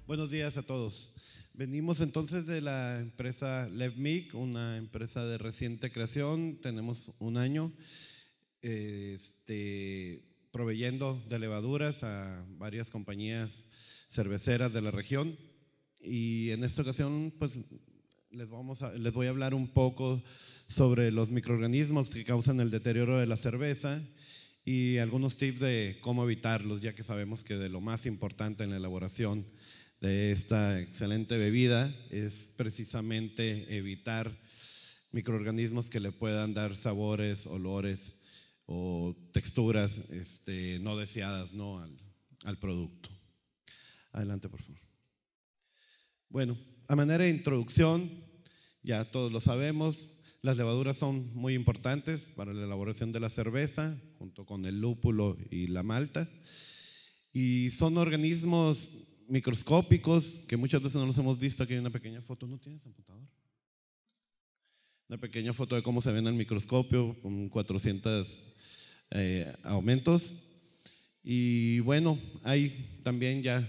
Buenos días a todos. Venimos entonces de la empresa LevMic, una empresa de reciente creación. Tenemos un año proveyendo de levaduras a varias compañías cerveceras de la región. Y en esta ocasión pues les voy a hablar un poco sobre los microorganismos que causan el deterioro de la cerveza y algunos tips de cómo evitarlos, ya que sabemos que de lo más importante en la elaboración de esta excelente bebida es precisamente evitar microorganismos que le puedan dar sabores, olores o texturas no deseadas, ¿no? al producto. Adelante, por favor. Bueno, a manera de introducción, ya todos lo sabemos, las levaduras son muy importantes para la elaboración de la cerveza, junto con el lúpulo y la malta, y son organismos microscópicos que muchas veces no los hemos visto. Aquí hay una pequeña foto. ¿No tienes computador? Una pequeña foto de cómo se ven al microscopio con 400 aumentos. Y bueno, hay también, ya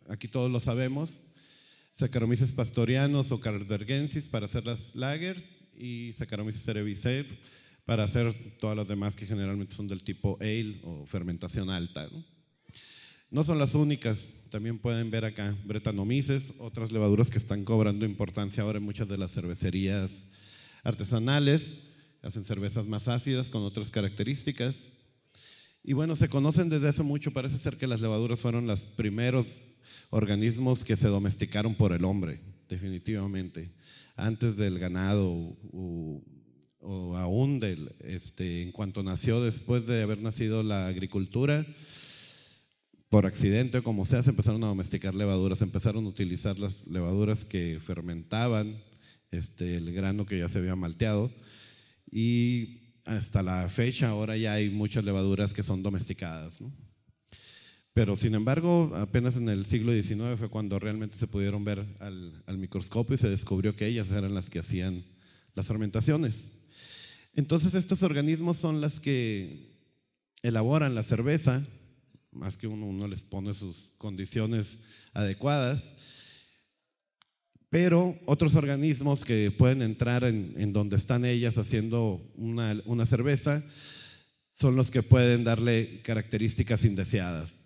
aquí todos lo sabemos, Saccharomyces pastorianus o carlsbergensis para hacer las lagers y Saccharomyces cerevisiae para hacer todas las demás que generalmente son del tipo ale o fermentación alta, ¿no? No son las únicas, también pueden ver acá Brettanomyces, otras levaduras que están cobrando importancia ahora en muchas de las cervecerías artesanales, hacen cervezas más ácidas con otras características. Y bueno, se conocen desde hace mucho, parece ser que las levaduras fueron los primeros organismos que se domesticaron por el hombre, definitivamente, antes del ganado o aún en cuanto nació, después de haber nacido la agricultura. Por accidente o como sea, se empezaron a domesticar levaduras, empezaron a utilizar las levaduras que fermentaban el grano que ya se había malteado, y hasta la fecha ahora ya hay muchas levaduras que son domesticadas, ¿no? Pero sin embargo, apenas en el siglo XIX fue cuando realmente se pudieron ver al microscopio y se descubrió que ellas eran las que hacían las fermentaciones. Entonces estos organismos son las que elaboran la cerveza, más que uno les pone sus condiciones adecuadas, pero otros organismos que pueden entrar en donde están ellas haciendo una cerveza son los que pueden darle características indeseadas.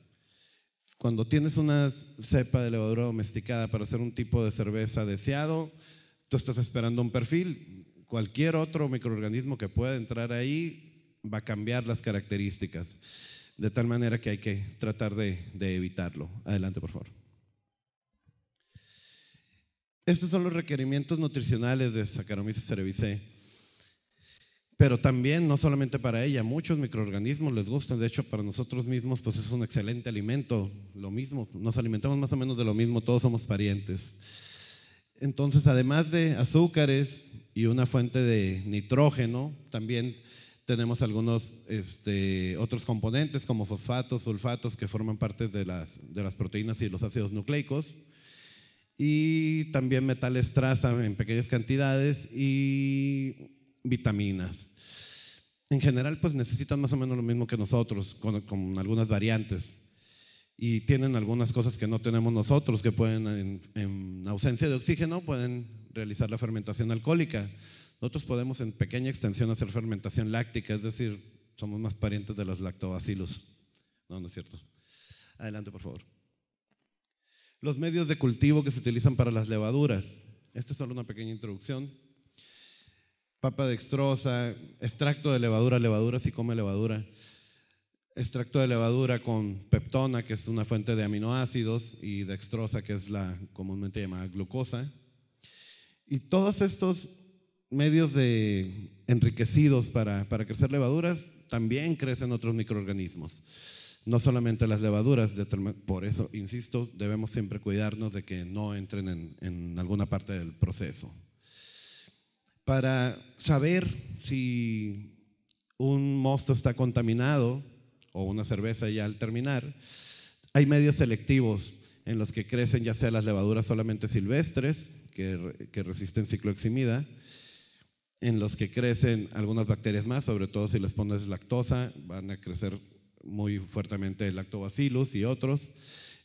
Cuando tienes una cepa de levadura domesticada para hacer un tipo de cerveza deseado, tú estás esperando un perfil. Cualquier otro microorganismo que pueda entrar ahí va a cambiar las características, de tal manera que hay que tratar de evitarlo. Adelante, por favor. Estos son los requerimientos nutricionales de Saccharomyces cerevisiae, pero también no solamente para ella, muchos microorganismos les gustan. De hecho, para nosotros mismos pues es un excelente alimento, lo mismo, nos alimentamos más o menos de lo mismo, todos somos parientes. Entonces, además de azúcares y una fuente de nitrógeno, también tenemos algunos otros componentes como fosfatos, sulfatos que forman parte de las proteínas y los ácidos nucleicos, y también metales traza en pequeñas cantidades y vitaminas. En general pues necesitan más o menos lo mismo que nosotros, con algunas variantes, y tienen algunas cosas que no tenemos nosotros, que pueden en ausencia de oxígeno pueden realizar la fermentación alcohólica. Nosotros podemos en pequeña extensión hacer fermentación láctica, es decir, somos más parientes de los lactobacillus. No es cierto. Adelante, por favor. Los medios de cultivo que se utilizan para las levaduras. Esta es solo una pequeña introducción. Papa dextrosa, extracto de levadura, levadura si come levadura, extracto de levadura con peptona, que es una fuente de aminoácidos, y dextrosa, que es la comúnmente llamada glucosa. Y todos estos medios enriquecidos para crecer levaduras también crecen otros microorganismos, no solamente las levaduras. Por eso, insisto, debemos siempre cuidarnos de que no entren en alguna parte del proceso. Para saber si un mosto está contaminado o una cerveza ya al terminar, hay medios selectivos en los que crecen ya sea las levaduras solamente silvestres que resisten cicloheximida, en los que crecen algunas bacterias más, sobre todo si les pones lactosa, van a crecer muy fuertemente lactobacillus y otros.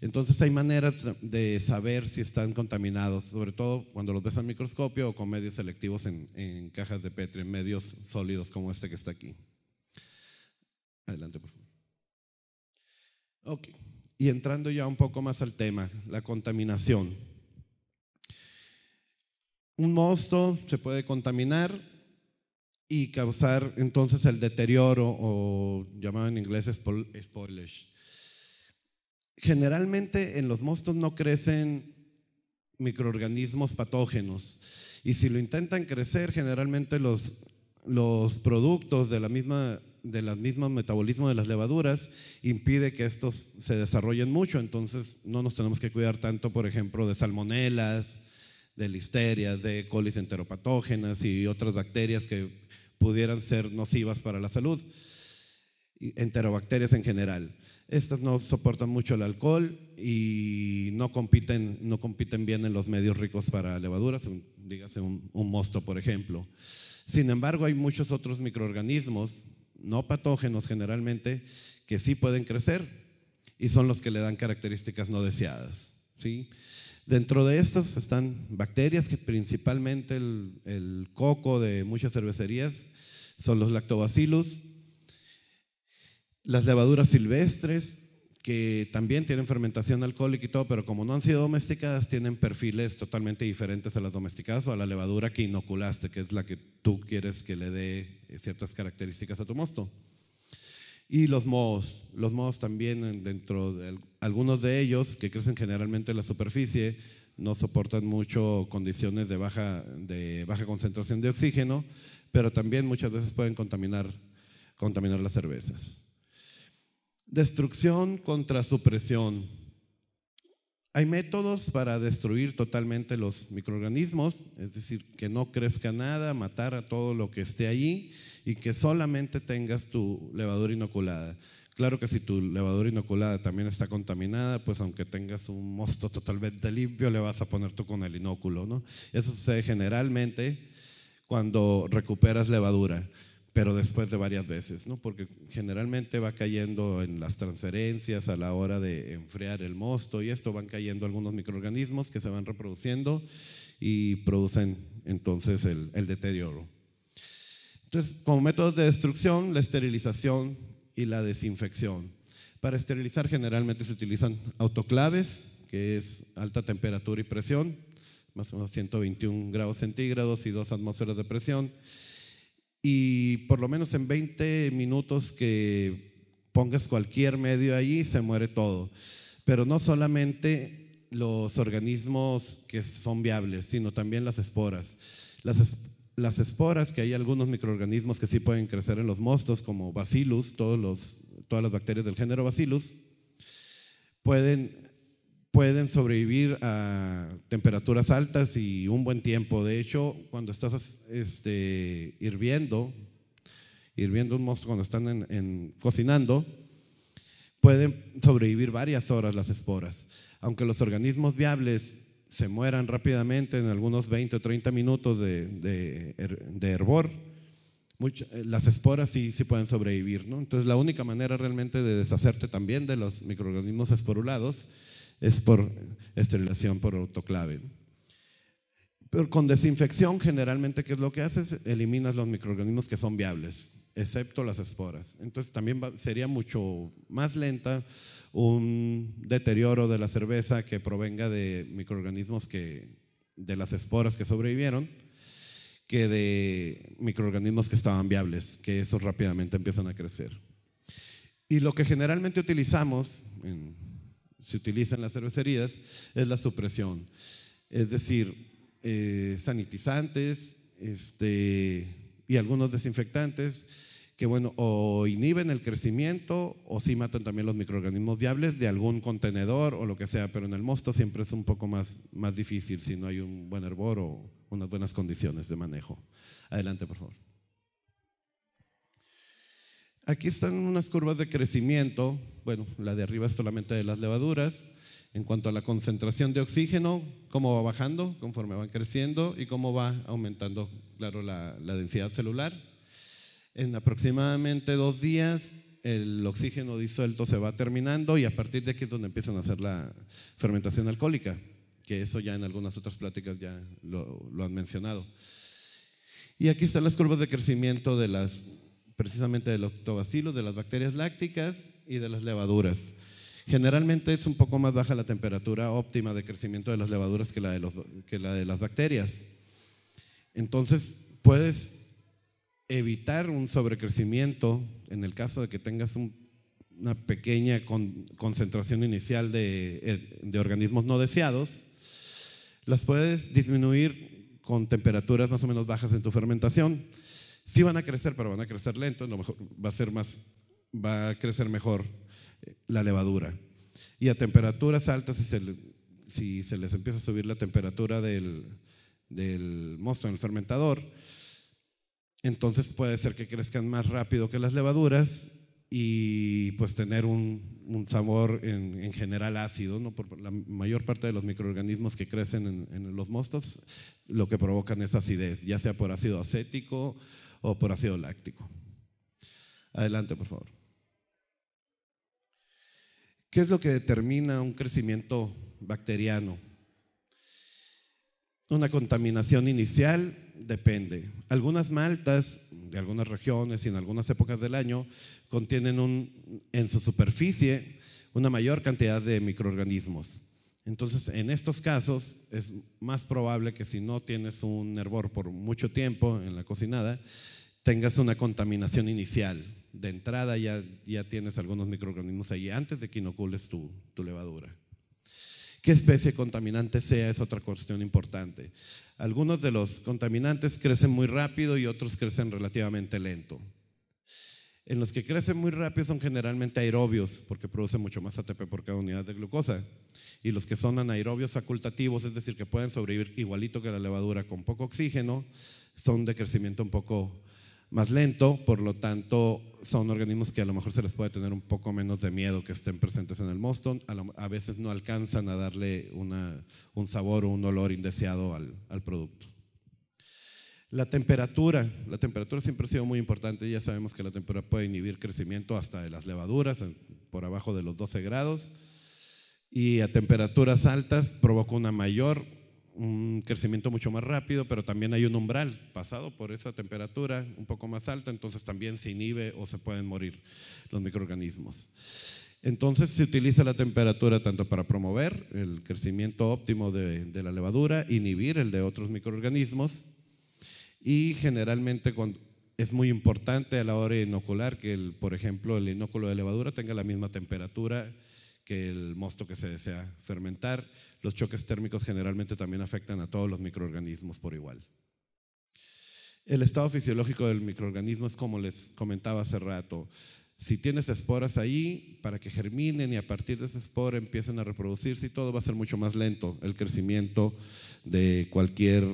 Entonces hay maneras de saber si están contaminados, sobre todo cuando los ves al microscopio o con medios selectivos en cajas de Petri, en medios sólidos como este que está aquí. Adelante, por favor. Ok, y entrando ya un poco más al tema, la contaminación. Un mosto se puede contaminar y causar entonces el deterioro, o llamado en inglés spoilage. Generalmente en los mostos no crecen microorganismos patógenos, y si lo intentan crecer, generalmente los productos del mismo metabolismo de las levaduras impide que estos se desarrollen mucho. Entonces no nos tenemos que cuidar tanto, por ejemplo, de salmonelas, de listerias, de colis enteropatógenas y otras bacterias que pudieran ser nocivas para la salud, enterobacterias en general. Estas no soportan mucho el alcohol y no compiten bien en los medios ricos para levaduras, dígase un mosto, por ejemplo. Sin embargo, hay muchos otros microorganismos, no patógenos generalmente, que sí pueden crecer y son los que le dan características no deseadas, ¿sí? Dentro de estas están bacterias, que principalmente el coco de muchas cervecerías son los lactobacillus, las levaduras silvestres, que también tienen fermentación alcohólica y todo, pero como no han sido domesticadas, tienen perfiles totalmente diferentes a las domesticadas o a la levadura que inoculaste, que es la que tú quieres que le dé ciertas características a tu mosto. Y los mohos también, dentro de algunos de ellos, que crecen generalmente en la superficie, no soportan mucho condiciones de baja concentración de oxígeno, pero también muchas veces pueden contaminar las cervezas. Destrucción contra supresión. Hay métodos para destruir totalmente los microorganismos, es decir, que no crezca nada, matar a todo lo que esté allí y que solamente tengas tu levadura inoculada. Claro que si tu levadura inoculada también está contaminada, pues aunque tengas un mosto totalmente limpio, le vas a poner tú con el inóculo, ¿no? Eso sucede generalmente cuando recuperas levadura, pero después de varias veces, ¿no? Porque generalmente va cayendo en las transferencias a la hora de enfriar el mosto, y esto van cayendo algunos microorganismos que se van reproduciendo y producen entonces el deterioro. Entonces, como métodos de destrucción, la esterilización y la desinfección. Para esterilizar generalmente se utilizan autoclaves, que es alta temperatura y presión, más o menos 121 grados centígrados y 2 atmósferas de presión. Y por lo menos en 20 minutos que pongas cualquier medio allí, se muere todo. Pero no solamente los organismos que son viables, sino también las esporas. Las esporas, que hay algunos microorganismos que sí pueden crecer en los mostos, como Bacillus, todas las bacterias del género Bacillus, pueden sobrevivir a temperaturas altas y un buen tiempo. De hecho, cuando estás hirviendo un mosto, cuando están cocinando, pueden sobrevivir varias horas las esporas. Aunque los organismos viables se mueran rápidamente en algunos 20 o 30 minutos de hervor, las esporas sí pueden sobrevivir, ¿no? Entonces la única manera realmente de deshacerte también de los microorganismos esporulados es por esterilización por autoclave. Pero con desinfección, generalmente, ¿qué es lo que haces? Eliminas los microorganismos que son viables, excepto las esporas. Entonces también sería mucho más lenta un deterioro de la cerveza que provenga de microorganismos de las esporas que sobrevivieron, que de microorganismos que estaban viables, que esos rápidamente empiezan a crecer. Y lo que generalmente se utiliza en las cervecerías es la supresión, es decir, sanitizantes y algunos desinfectantes que, bueno, o inhiben el crecimiento o sí matan también los microorganismos viables de algún contenedor o lo que sea, pero en el mosto siempre es un poco más difícil si no hay un buen hervor o unas buenas condiciones de manejo. Adelante, por favor. Aquí están unas curvas de crecimiento. Bueno, la de arriba es solamente de las levaduras. En cuanto a la concentración de oxígeno, cómo va bajando conforme van creciendo y cómo va aumentando, claro, la densidad celular. En aproximadamente 2 días, el oxígeno disuelto se va terminando y a partir de aquí es donde empiezan a hacer la fermentación alcohólica, que eso ya en algunas otras pláticas ya lo han mencionado. Y aquí están las curvas de crecimiento precisamente del lactobacillus, de las bacterias lácticas y de las levaduras. Generalmente es un poco más baja la temperatura óptima de crecimiento de las levaduras que la de las bacterias. Entonces, puedes evitar un sobrecrecimiento en el caso de que tengas una pequeña concentración inicial de organismos no deseados. Las puedes disminuir con temperaturas más o menos bajas en tu fermentación. Sí van a crecer, pero van a crecer lento, a lo mejor va a crecer mejor la levadura. Y a temperaturas altas, si se les empieza a subir la temperatura del mosto en el fermentador, entonces puede ser que crezcan más rápido que las levaduras y pues tener un sabor en general ácido, ¿no? Por la mayor parte de los microorganismos que crecen en los mostos, lo que provocan es acidez, ya sea por ácido acético o por ácido láctico. Adelante, por favor. ¿Qué es lo que determina un crecimiento bacteriano? Una contaminación inicial depende. Algunas maltas de algunas regiones y en algunas épocas del año contienen en su superficie una mayor cantidad de microorganismos. Entonces, en estos casos es más probable que si no tienes un hervor por mucho tiempo en la cocinada, tengas una contaminación inicial. De entrada ya tienes algunos microorganismos ahí antes de que inocules tu levadura. ¿Qué especie contaminante sea? Es otra cuestión importante. Algunos de los contaminantes crecen muy rápido y otros crecen relativamente lento. En los que crecen muy rápido son generalmente aerobios, porque producen mucho más ATP por cada unidad de glucosa. Y los que son anaerobios facultativos, es decir, que pueden sobrevivir igualito que la levadura con poco oxígeno, son de crecimiento un poco más lento, por lo tanto son organismos que a lo mejor se les puede tener un poco menos de miedo que estén presentes en el mosto. A veces no alcanzan a darle un sabor o un olor indeseado al producto. La temperatura siempre ha sido muy importante. Ya sabemos que la temperatura puede inhibir crecimiento hasta de las levaduras por abajo de los 12 grados y a temperaturas altas provoca un crecimiento mucho más rápido, pero también hay un umbral pasado por esa temperatura un poco más alta, entonces también se inhibe o se pueden morir los microorganismos. Entonces se utiliza la temperatura tanto para promover el crecimiento óptimo de la levadura, inhibir el de otros microorganismos y generalmente es muy importante a la hora de inocular que, por ejemplo, el inóculo de levadura tenga la misma temperatura que el mosto que se desea fermentar. Los choques térmicos generalmente también afectan a todos los microorganismos por igual. El estado fisiológico del microorganismo es como les comentaba hace rato. Si tienes esporas ahí, para que germinen y a partir de esa espora empiecen a reproducirse y todo, va a ser mucho más lento el crecimiento de cualquier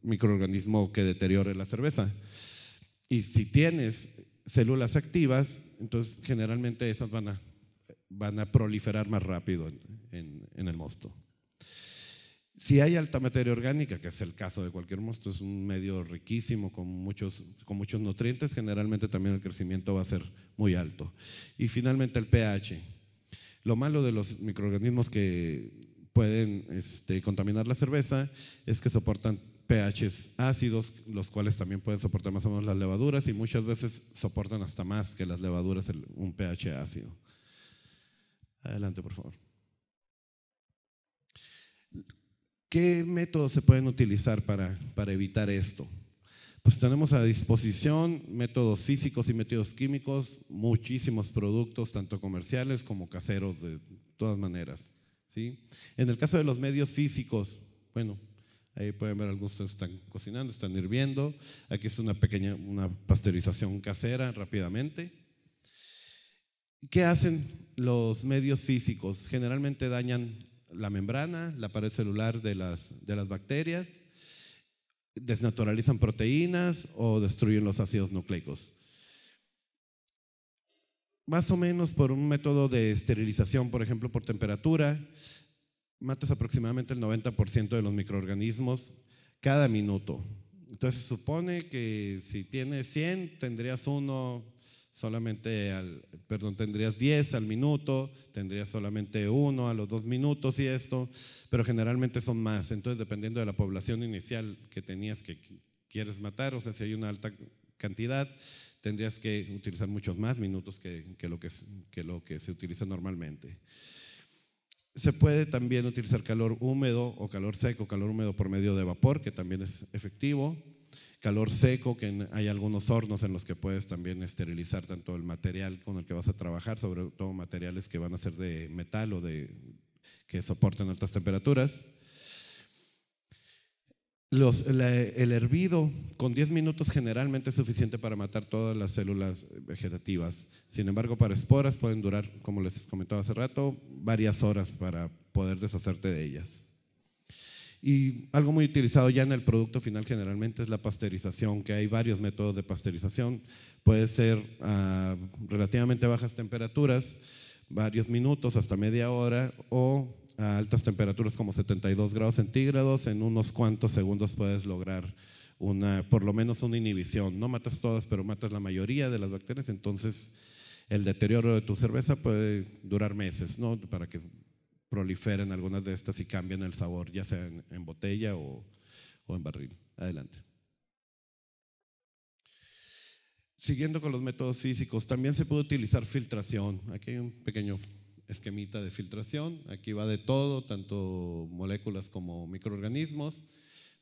microorganismo que deteriore la cerveza. Y si tienes células activas, entonces generalmente esas van a proliferar más rápido en el mosto. Si hay alta materia orgánica, que es el caso de cualquier mosto, es un medio riquísimo con muchos nutrientes, generalmente también el crecimiento va a ser muy alto. Y finalmente el pH. Lo malo de los microorganismos que pueden contaminar la cerveza es que soportan pHs ácidos, los cuales también pueden soportar más o menos las levaduras y muchas veces soportan hasta más que las levaduras un pH ácido. Adelante, por favor. ¿Qué métodos se pueden utilizar para evitar esto? Pues tenemos a disposición métodos físicos y métodos químicos, muchísimos productos, tanto comerciales como caseros, de todas maneras, ¿sí? En el caso de los medios físicos, bueno, ahí pueden ver algunos están cocinando, están hirviendo. Aquí es una pasteurización casera rápidamente. ¿Qué hacen los medios físicos? Generalmente dañan la membrana, la pared celular de las bacterias, desnaturalizan proteínas o destruyen los ácidos nucleicos. Más o menos por un método de esterilización, por ejemplo, por temperatura, matas aproximadamente el 90% de los microorganismos cada minuto. Entonces se supone que si tienes 100, tendrías tendrías 10 al minuto, tendrías solamente 1 a los 2 minutos y esto, pero generalmente son más. Entonces, dependiendo de la población inicial que tenías que quieres matar, o sea, si hay una alta cantidad, tendrías que utilizar muchos más minutos que lo que se utiliza normalmente. Se puede también utilizar calor húmedo o calor seco, calor húmedo por medio de vapor, que también es efectivo. Calor seco, que hay algunos hornos en los que puedes también esterilizar tanto el material con el que vas a trabajar, sobre todo materiales que van a ser de metal o que soporten altas temperaturas. El hervido con 10 minutos generalmente es suficiente para matar todas las células vegetativas. Sin embargo, para esporas pueden durar, como les comentaba hace rato, varias horas para poder deshacerte de ellas. Y algo muy utilizado ya en el producto final generalmente es la pasteurización, que hay varios métodos de pasteurización. Puede ser a relativamente bajas temperaturas, varios minutos hasta media hora, o a altas temperaturas como 72 grados centígrados. En unos cuantos segundos puedes lograr por lo menos una inhibición. No matas todas, pero matas la mayoría de las bacterias. Entonces el deterioro de tu cerveza puede durar meses, ¿no? Para que proliferen algunas de estas y cambien el sabor, ya sea en botella o en barril. Adelante. Siguiendo con los métodos físicos, también se puede utilizar filtración. Aquí hay un pequeño esquemita de filtración. Aquí va de todo, tanto moléculas como microorganismos.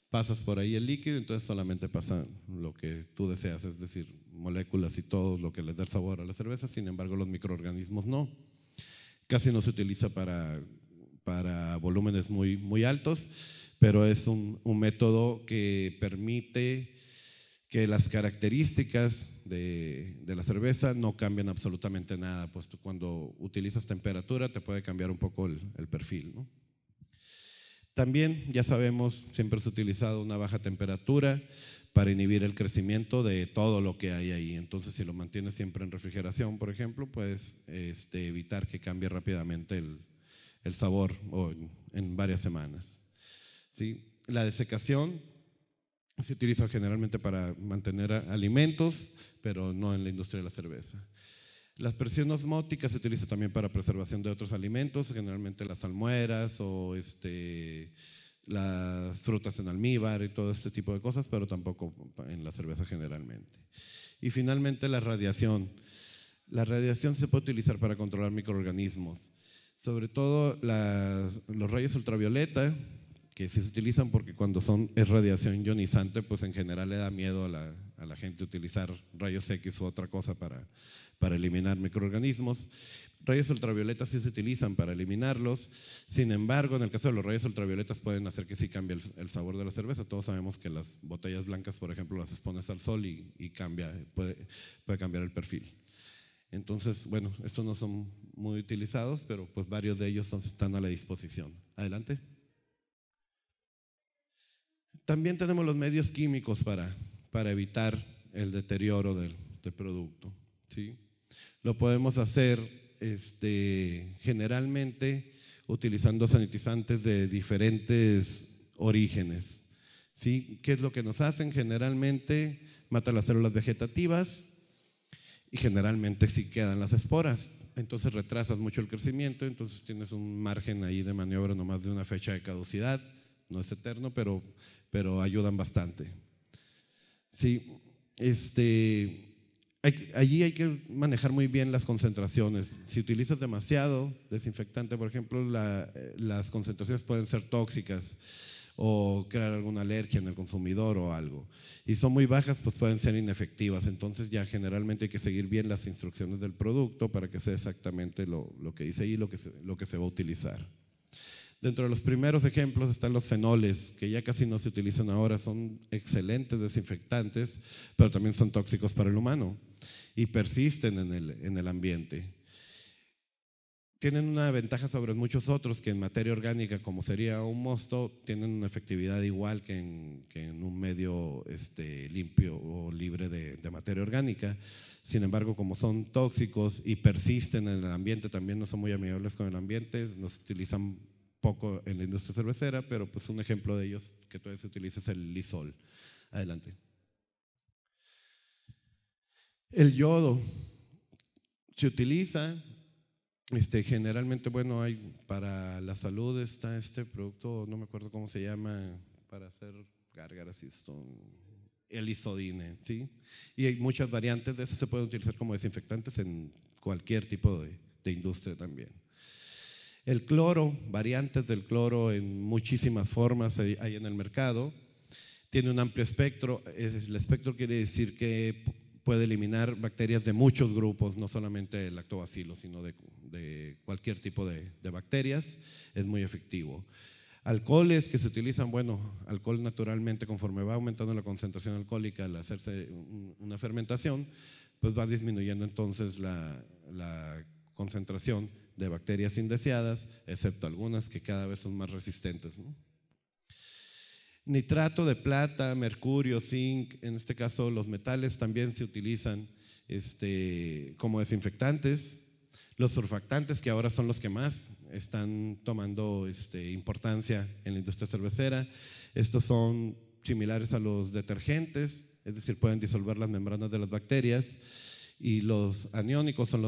Pasas por ahí el líquido, entonces solamente pasa lo que tú deseas, es decir, moléculas y todo lo que les da el sabor a la cerveza. Sin embargo, los microorganismos no. Casi no se utiliza para volúmenes muy, muy altos, pero es un método que permite que las características de la cerveza no cambien absolutamente nada, pues cuando utilizas temperatura te puede cambiar un poco el perfil, ¿no? También, ya sabemos, siempre se ha utilizado una baja temperatura para inhibir el crecimiento de todo lo que hay ahí. Entonces, si lo mantienes siempre en refrigeración, por ejemplo, puedes evitar que cambie rápidamente el sabor en varias semanas. ¿Sí? La desecación se utiliza generalmente para mantener alimentos, pero no en la industria de la cerveza. La presión osmótica se utiliza también para preservación de otros alimentos, generalmente las salmueras o las frutas en almíbar y todo este tipo de cosas, pero tampoco en la cerveza generalmente. Y finalmente la radiación. La radiación se puede utilizar para controlar microorganismos, sobre todo los rayos ultravioleta, que sí se utilizan porque cuando es radiación ionizante, pues en general le da miedo a la gente utilizar rayos X u otra cosa para eliminar microorganismos. Rayos ultravioletas sí se utilizan para eliminarlos. Sin embargo, en el caso de los rayos ultravioletas pueden hacer que sí cambie el sabor de la cerveza. Todos sabemos que las botellas blancas, por ejemplo, las expones al sol y puede cambiar el perfil. Entonces, bueno, estos no son muy utilizados, pero pues varios de ellos están a la disposición. Adelante. También tenemos los medios químicos para evitar el deterioro del producto, ¿sí? Lo podemos hacer generalmente utilizando sanitizantes de diferentes orígenes, ¿sí? ¿Qué es lo que nos hacen? Generalmente mata las células vegetativas y generalmente sí quedan las esporas. Entonces retrasas mucho el crecimiento, entonces tienes un margen ahí de maniobra nomás de una fecha de caducidad. No es eterno, pero ayudan bastante. Sí, allí hay que manejar muy bien las concentraciones. Si utilizas demasiado desinfectante, por ejemplo, las concentraciones pueden ser tóxicas o crear alguna alergia en el consumidor o algo. Y son muy bajas, pues pueden ser inefectivas. Entonces ya generalmente hay que seguir bien las instrucciones del producto para que sea exactamente lo que dice ahí, lo que se va a utilizar. Dentro de los primeros ejemplos están los fenoles, que ya casi no se utilizan ahora, son excelentes desinfectantes, pero también son tóxicos para el humano y persisten en el ambiente. Tienen una ventaja sobre muchos otros que en materia orgánica, como sería un mosto, tienen una efectividad igual que en un medio limpio o libre de materia orgánica. Sin embargo, como son tóxicos y persisten en el ambiente, también no son muy amigables con el ambiente, nos utilizan poco en la industria cervecera, pero pues un ejemplo de ellos que todavía se utiliza es el lisol. Adelante. El yodo se utiliza, generalmente, bueno, hay para la salud está este producto, no me acuerdo cómo se llama, para hacer gárgaras y esto, el isodine, ¿sí? Y hay muchas variantes de eso, se pueden utilizar como desinfectantes en cualquier tipo de industria también. El cloro, variantes del cloro en muchísimas formas hay en el mercado, tiene un amplio espectro. El espectro quiere decir que puede eliminar bacterias de muchos grupos, no solamente el lactobacillus, sino de cualquier tipo de bacterias. Es muy efectivo. Alcoholes que se utilizan, bueno, alcohol naturalmente conforme va aumentando la concentración alcohólica al hacerse una fermentación, pues va disminuyendo entonces la concentración de bacterias indeseadas, excepto algunas que cada vez son más resistentes, ¿no? Nitrato de plata, mercurio, zinc, en este caso los metales también se utilizan como desinfectantes. Los surfactantes, que ahora son los que más están tomando importancia en la industria cervecera, estos son similares a los detergentes, es decir, pueden disolver las membranas de las bacterias, y los aniónicos son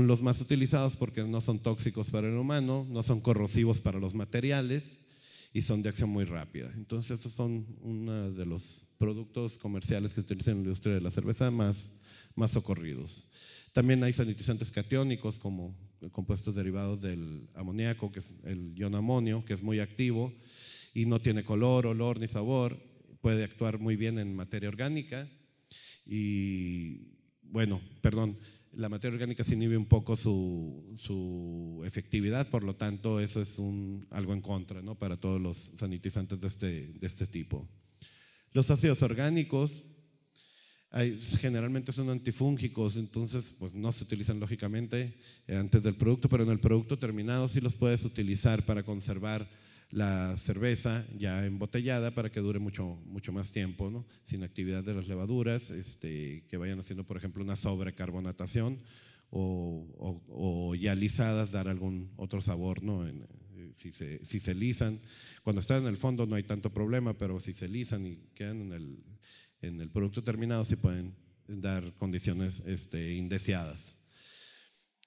los más utilizados porque no son tóxicos para el humano, no son corrosivos para los materiales y son de acción muy rápida. Entonces esos son uno de los productos comerciales que se utilizan en la industria de la cerveza más socorridos. También hay sanitizantes catiónicos como compuestos derivados del amoníaco, que es el ion amonio, que es muy activo y no tiene color, olor ni sabor, puede actuar muy bien en materia orgánica y, bueno, perdón, la materia orgánica se inhibe un poco su efectividad, por lo tanto eso es algo en contra, ¿no?, para todos los sanitizantes de este tipo. Los ácidos orgánicos generalmente son antifúngicos, entonces pues no se utilizan lógicamente antes del producto, pero en el producto terminado sí los puedes utilizar para conservar la cerveza ya embotellada para que dure mucho más tiempo, ¿no?, sin actividad de las levaduras, que vayan haciendo, por ejemplo, una sobrecarbonatación o ya lisadas, dar algún otro sabor, ¿no? Si se lisan, cuando están en el fondo no hay tanto problema, pero si se lisan y quedan en el producto terminado sí pueden dar condiciones indeseadas.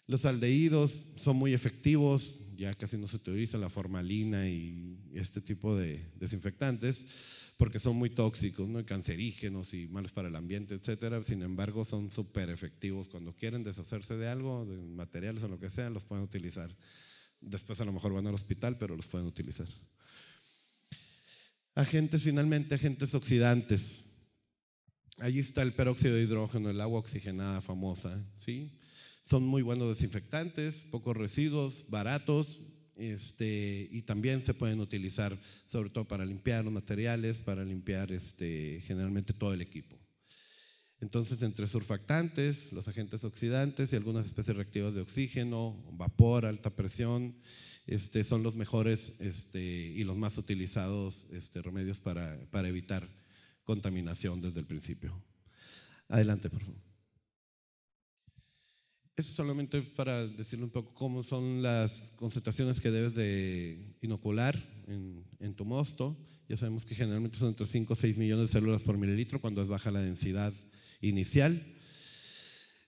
Los aldehídos son muy efectivos, ya casi no se utiliza la formalina y este tipo de desinfectantes porque son muy tóxicos, ¿no?, cancerígenos y malos para el ambiente, etcétera. Sin embargo, son súper efectivos. Cuando quieren deshacerse de algo, de materiales o lo que sea, los pueden utilizar. Después a lo mejor van al hospital, pero los pueden utilizar. Finalmente, agentes oxidantes. Allí está el peróxido de hidrógeno, el agua oxigenada famosa, ¿sí? Son muy buenos desinfectantes, pocos residuos, baratos, y también se pueden utilizar sobre todo para limpiar los materiales, para limpiar generalmente todo el equipo. Entonces, entre surfactantes, los agentes oxidantes y algunas especies reactivas de oxígeno, vapor, alta presión, son los mejores y los más utilizados remedios para evitar contaminación desde el principio. Adelante, por favor. Eso solamente para decirle un poco cómo son las concentraciones que debes de inocular en tu mosto. Ya sabemos que generalmente son entre 5 o 6 millones de células por mililitro cuando es baja la densidad inicial.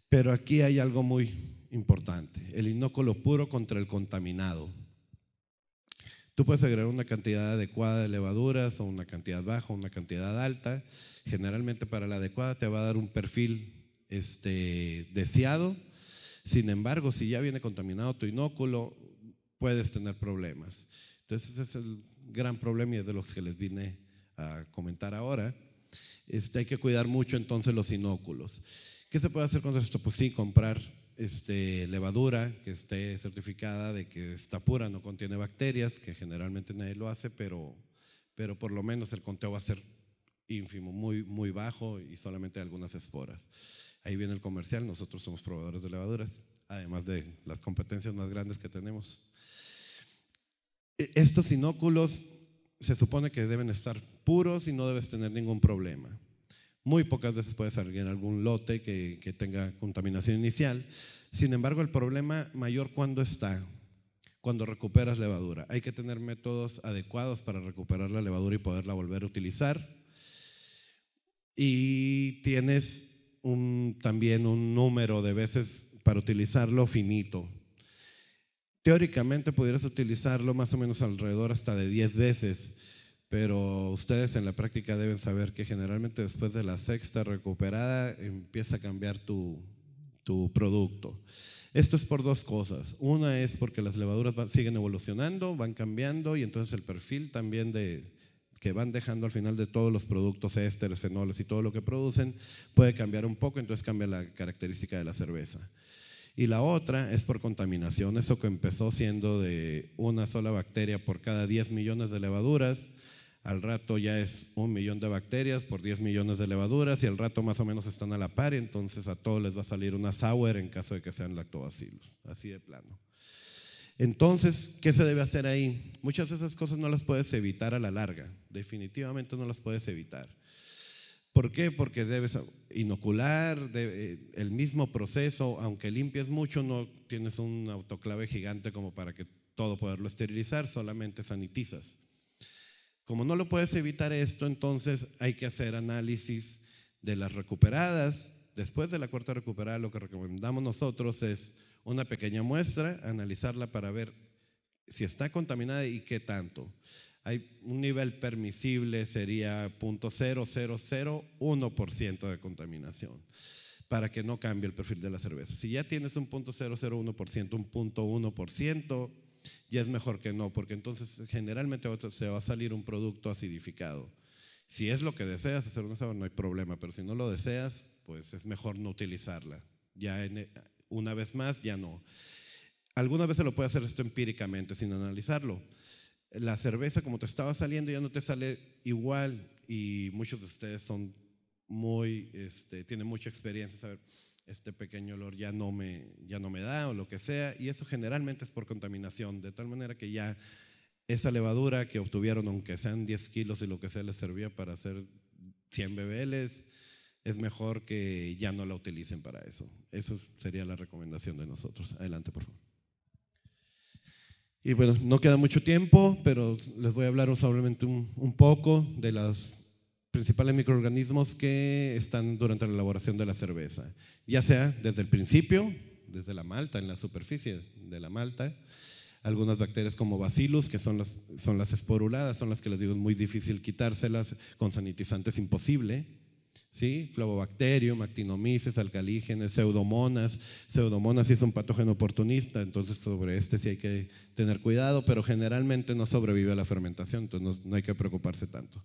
Pero aquí hay algo muy importante, el inóculo puro contra el contaminado. Tú puedes agregar una cantidad adecuada de levaduras o una cantidad baja o una cantidad alta. Generalmente para la adecuada te va a dar un perfil deseado. Sin embargo, si ya viene contaminado tu inóculo, puedes tener problemas. Entonces ese es el gran problema y es de los que les vine a comentar ahora. Hay que cuidar mucho entonces los inóculos. ¿Qué se puede hacer con esto? Pues sí, comprar levadura que esté certificada de que está pura, no contiene bacterias, que generalmente nadie lo hace, pero por lo menos el conteo va a ser ínfimo, muy, muy bajo y solamente algunas esporas. Ahí viene el comercial, nosotros somos proveedores de levaduras, además de las competencias más grandes que tenemos. Estos inóculos se supone que deben estar puros y no debes tener ningún problema. Muy pocas veces puede salir algún lote que tenga contaminación inicial. Sin embargo, el problema mayor, ¿cuándo está? Cuando recuperas levadura. Hay que tener métodos adecuados para recuperar la levadura y poderla volver a utilizar. Y tienes también un número de veces para utilizarlo finito. Teóricamente pudieras utilizarlo más o menos alrededor hasta de 10 veces, pero ustedes en la práctica deben saber que generalmente después de la sexta recuperada empieza a cambiar tu producto. Esto es por dos cosas. Una es porque las levaduras siguen evolucionando, van cambiando, y entonces el perfil también que van dejando al final de todos los productos, ésteres, fenoles y todo lo que producen, puede cambiar un poco, entonces cambia la característica de la cerveza. Y la otra es por contaminación. Eso que empezó siendo de una sola bacteria por cada 10 millones de levaduras, al rato ya es 1 millón de bacterias por 10 millones de levaduras, y al rato más o menos están a la par, entonces a todos les va a salir una sour en caso de que sean lactobacillus, así de plano. Entonces, ¿qué se debe hacer ahí? Muchas de esas cosas no las puedes evitar a la larga, definitivamente no las puedes evitar. ¿Por qué? Porque debes inocular, el mismo proceso, aunque limpies mucho, no tienes un autoclave gigante como para que todo poderlo esterilizar, solamente sanitizas. Como no lo puedes evitar esto, entonces hay que hacer análisis de las recuperadas. Después de la cuarta recuperada, lo que recomendamos nosotros es una pequeña muestra, analizarla para ver si está contaminada y qué tanto. Hay un nivel permisible, sería 0.0001% de contaminación, para que no cambie el perfil de la cerveza. Si ya tienes un 0.001%, un 0.1%, ya es mejor que no, porque entonces generalmente se va a salir un producto acidificado. Si es lo que deseas hacer una sour, no hay problema, pero si no lo deseas, pues es mejor no utilizarla. Ya una vez más, ya no. Alguna vez se lo puede hacer esto empíricamente, sin analizarlo. La cerveza, como te estaba saliendo, ya no te sale igual, y muchos de ustedes son tienen mucha experiencia, saber, este pequeño olor ya no me da, o lo que sea, y eso generalmente es por contaminación, de tal manera que ya esa levadura que obtuvieron, aunque sean 10 kilos y lo que sea les servía para hacer 100 bbls, es mejor que ya no la utilicen para eso. Eso sería la recomendación de nosotros. Adelante, por favor. Y bueno, no queda mucho tiempo, pero les voy a hablar solamente un poco de los principales microorganismos que están durante la elaboración de la cerveza, ya sea desde el principio, desde la malta, en la superficie de la malta. Algunas bacterias como Bacillus, que son las esporuladas, son las que les digo es muy difícil quitárselas, con sanitizantes imposible, ¿sí? Flavobacterium, Actinomyces, alcalígenes, Pseudomonas. Pseudomonas sí es un patógeno oportunista, entonces sobre este sí hay que tener cuidado, pero generalmente no sobrevive a la fermentación, entonces no hay que preocuparse tanto.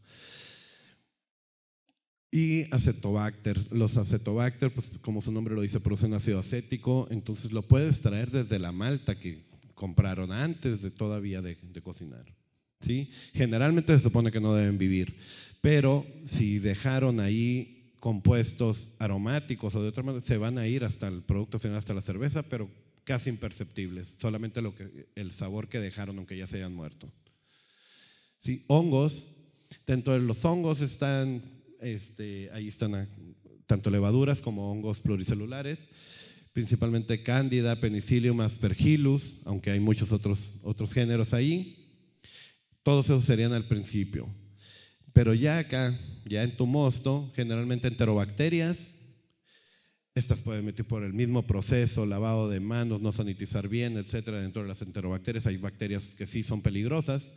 Y Acetobacter. Los Acetobacter, pues como su nombre lo dice, producen ácido acético, entonces lo puedes traer desde la malta que compraron antes todavía de cocinar, ¿sí? Generalmente se supone que no deben vivir, pero si dejaron ahí compuestos aromáticos o de otra manera, se van a ir hasta el producto final, hasta la cerveza, pero casi imperceptibles, solamente el sabor que dejaron, aunque ya se hayan muerto. ¿Sí? Hongos. Dentro de los hongos están, ahí están tanto levaduras como hongos pluricelulares, principalmente Cándida, Penicillium, Aspergillus, aunque hay muchos otros géneros ahí. Todos esos serían al principio. Pero ya acá, ya en tu mosto, generalmente enterobacterias. Estas pueden meter por el mismo proceso, lavado de manos, no sanitizar bien, etcétera. Dentro de las enterobacterias hay bacterias que sí son peligrosas,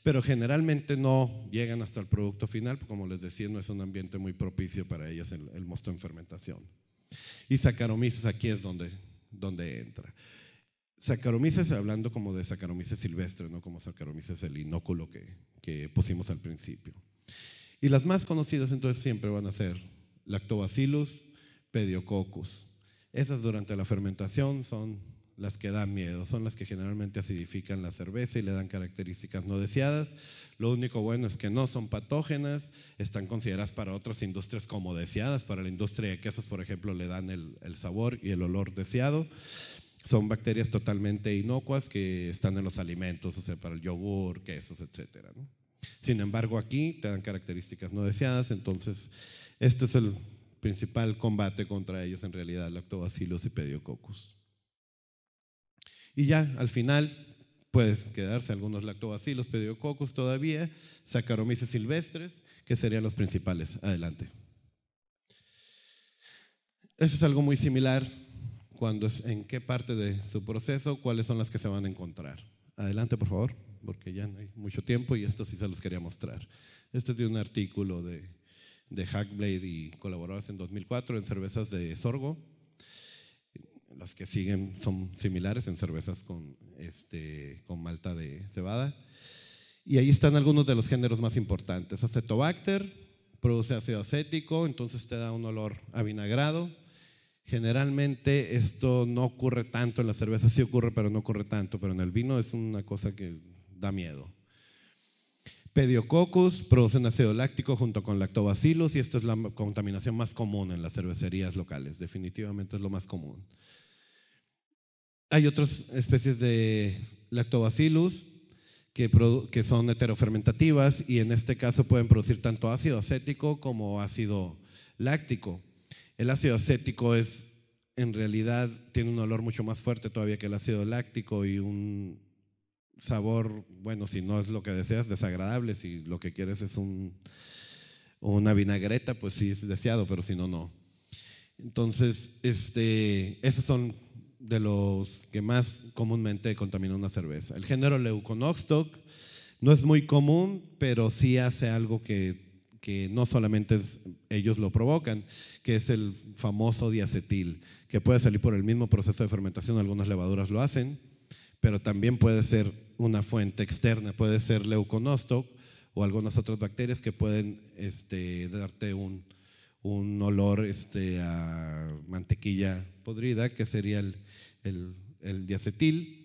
pero generalmente no llegan hasta el producto final, porque como les decía, no es un ambiente muy propicio para ellas el mosto en fermentación. Y Saccharomyces, aquí es donde entra. Saccharomyces, hablando como de Saccharomyces silvestre, no como Saccharomyces el inóculo que pusimos al principio. Y las más conocidas entonces siempre van a ser Lactobacillus, Pediococcus. Esas durante la fermentación son las que dan miedo, son las que generalmente acidifican la cerveza y le dan características no deseadas. Lo único bueno es que no son patógenas, están consideradas para otras industrias como deseadas. Para la industria de quesos, por ejemplo, le dan el sabor y el olor deseado. Son bacterias totalmente inocuas que están en los alimentos, o sea, para el yogur, quesos, etcétera, ¿no? Sin embargo, aquí te dan características no deseadas, entonces este es el principal combate contra ellos en realidad, Lactobacillus y Pediococcus. Y ya al final puedes quedarse algunos Lactobacillus, Pediococcus todavía, Saccharomyces silvestres, que serían los principales. Adelante. Eso es algo muy similar cuando es en qué parte de su proceso, cuáles son las que se van a encontrar. Adelante, por favor, porque ya no hay mucho tiempo y esto sí se los quería mostrar. Este es de un artículo de Hackblade y colaboradores en 2004 en cervezas de sorgo. Las que siguen son similares en cervezas con malta de cebada. Y ahí están algunos de los géneros más importantes. Acetobacter produce ácido acético, entonces te da un olor avinagrado. Generalmente esto no ocurre tanto en la cerveza, sí ocurre, pero no ocurre tanto, pero en el vino es una cosa que da miedo. Pediococcus producen ácido láctico junto con lactobacillus y esto es la contaminación más común en las cervecerías locales, definitivamente es lo más común. Hay otras especies de lactobacillus que son heterofermentativas y en este caso pueden producir tanto ácido acético como ácido láctico. El ácido acético en realidad tiene un olor mucho más fuerte todavía que el ácido láctico y un sabor, bueno, si no es lo que deseas, desagradable. Si lo que quieres es una vinagreta, pues sí es deseado, pero si no, no. Entonces, esos son de los que más comúnmente contaminan una cerveza. El género Leuconostoc no es muy común, pero sí hace algo que no solamente ellos lo provocan, que es el famoso diacetil, que puede salir por el mismo proceso de fermentación, algunas levaduras lo hacen, pero también puede ser una fuente externa, puede ser Leuconostoc o algunas otras bacterias que pueden darte un olor a mantequilla podrida, que sería el diacetil,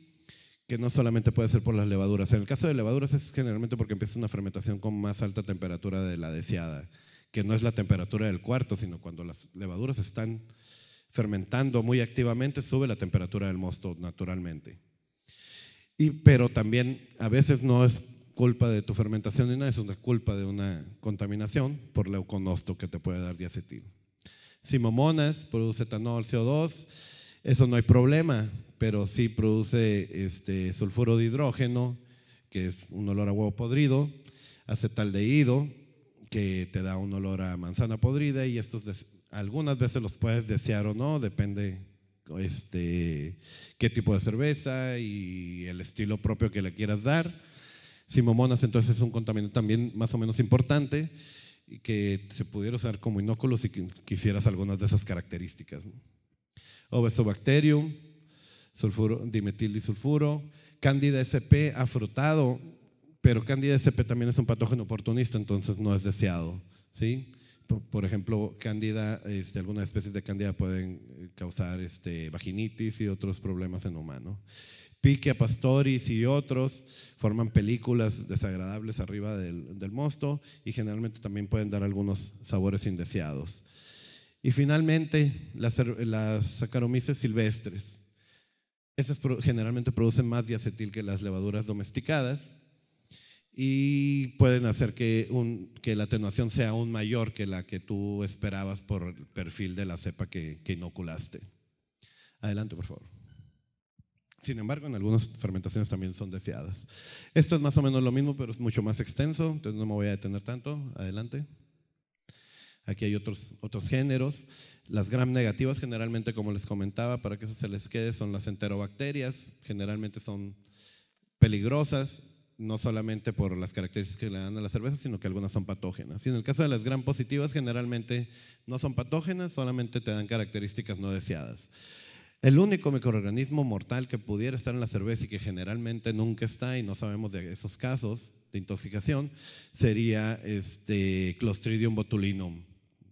que no solamente puede ser por las levaduras. En el caso de levaduras es generalmente porque empieza una fermentación con más alta temperatura de la deseada, que no es la temperatura del cuarto, sino cuando las levaduras están fermentando muy activamente, sube la temperatura del mosto naturalmente. Pero también a veces no es culpa de tu fermentación ni nada, es una culpa de una contaminación por leuconosto que te puede dar diacetil. Simomonas produce etanol, CO2, eso no hay problema, pero sí produce sulfuro de hidrógeno, que es un olor a huevo podrido, acetaldehído, que te da un olor a manzana podrida, y estos algunas veces los puedes desear o no, depende qué tipo de cerveza y el estilo propio que le quieras dar. Simomonas entonces es un contaminante también más o menos importante y que se pudiera usar como inóculo si quisieras algunas de esas características. Obesobacterium, dimetildisulfuro, Candida sp afrutado, pero Candida sp también es un patógeno oportunista, entonces no es deseado, ¿sí? Por ejemplo, Candida, algunas especies de Candida pueden causar vaginitis y otros problemas en humano. Pichia pastoris y otros forman películas desagradables arriba del mosto y generalmente también pueden dar algunos sabores indeseados. Y finalmente, las Saccharomyces silvestres. Esas generalmente producen más diacetil que las levaduras domesticadas y pueden hacer que la atenuación sea aún mayor que la que tú esperabas por el perfil de la cepa que inoculaste. Adelante, por favor. Sin embargo, en algunas fermentaciones también son deseadas. Esto es más o menos lo mismo, pero es mucho más extenso, entonces no me voy a detener tanto. Adelante. Aquí hay otros géneros. Las gram negativas generalmente, como les comentaba, para que eso se les quede, son las enterobacterias. Generalmente son peligrosas, no solamente por las características que le dan a la cerveza, sino que algunas son patógenas. Y en el caso de las gram positivas, generalmente no son patógenas, solamente te dan características no deseadas. El único microorganismo mortal que pudiera estar en la cerveza y que generalmente nunca está, y no sabemos de esos casos de intoxicación, sería Clostridium botulinum.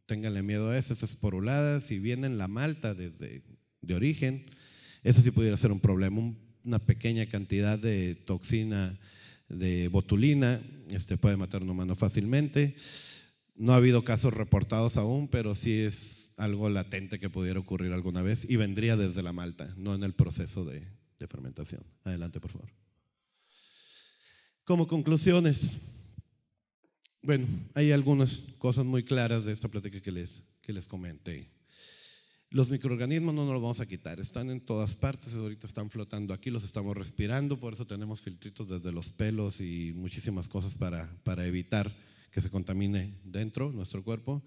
Ténganle miedo a eso, es esporulada. Si viene en la malta de origen, eso sí pudiera ser un problema. Una pequeña cantidad de toxina de botulina puede matar a un humano fácilmente. No ha habido casos reportados aún, pero sí es algo latente que pudiera ocurrir alguna vez y vendría desde la malta, no en el proceso de fermentación. Adelante, por favor. Como conclusiones, Bueno, hay algunas cosas muy claras de esta plática que les comenté. Los microorganismos no nos los vamos a quitar, están en todas partes, ahorita están flotando aquí, los estamos respirando, por eso tenemos filtritos desde los pelos y muchísimas cosas para evitar que se contamine dentro nuestro cuerpo.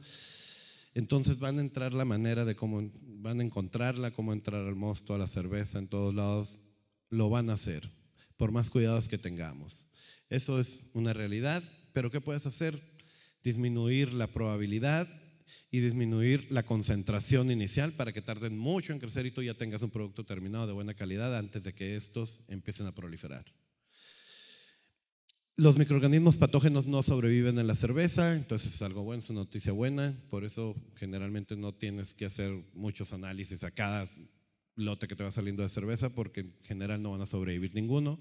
Entonces van a entrar la manera de cómo van a encontrarla, cómo entrar al mosto, a la cerveza, en todos lados, lo van a hacer, por más cuidados que tengamos. Eso es una realidad, pero ¿qué puedes hacer? Disminuir la probabilidad y disminuir la concentración inicial para que tarden mucho en crecer y tú ya tengas un producto terminado de buena calidad antes de que estos empiecen a proliferar. Los microorganismos patógenos no sobreviven en la cerveza, entonces es algo bueno, es una noticia buena, por eso generalmente no tienes que hacer muchos análisis a cada lote que te va saliendo de cerveza porque en general no van a sobrevivir ninguno.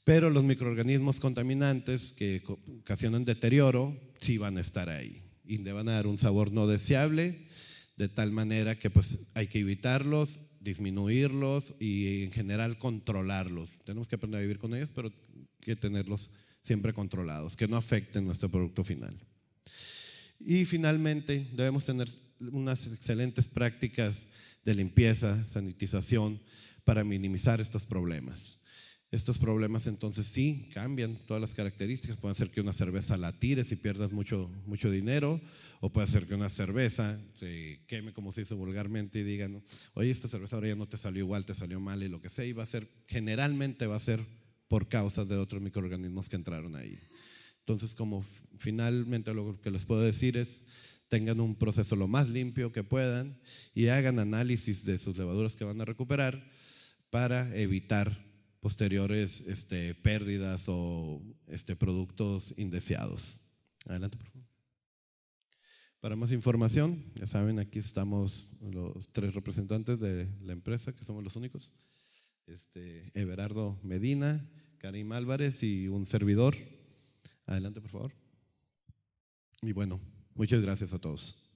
Pero los microorganismos contaminantes que ocasionan deterioro sí van a estar ahí y le van a dar un sabor no deseable, de tal manera que pues hay que evitarlos, disminuirlos y en general controlarlos. Tenemos que aprender a vivir con ellos, pero hay que tenerlos siempre controlados, que no afecten nuestro producto final. Y finalmente debemos tener unas excelentes prácticas de limpieza, sanitización para minimizar estos problemas. Estos problemas entonces sí cambian todas las características, puede ser que una cerveza la tires y pierdas mucho dinero, o puede ser que una cerveza se queme, como se dice vulgarmente, y digan, oye, esta cerveza ahora ya no te salió igual, te salió mal y lo que sea, y generalmente va a ser por causas de otros microorganismos que entraron ahí. Entonces, como finalmente lo que les puedo decir es, tengan un proceso lo más limpio que puedan y hagan análisis de sus levaduras que van a recuperar para evitar posteriores pérdidas o productos indeseados. Adelante, por favor. Para más información, ya saben, aquí estamos los 3 representantes de la empresa, que somos los únicos. Everardo Medina, Karim Álvarez y un servidor. Adelante, por favor. Y bueno, muchas gracias a todos.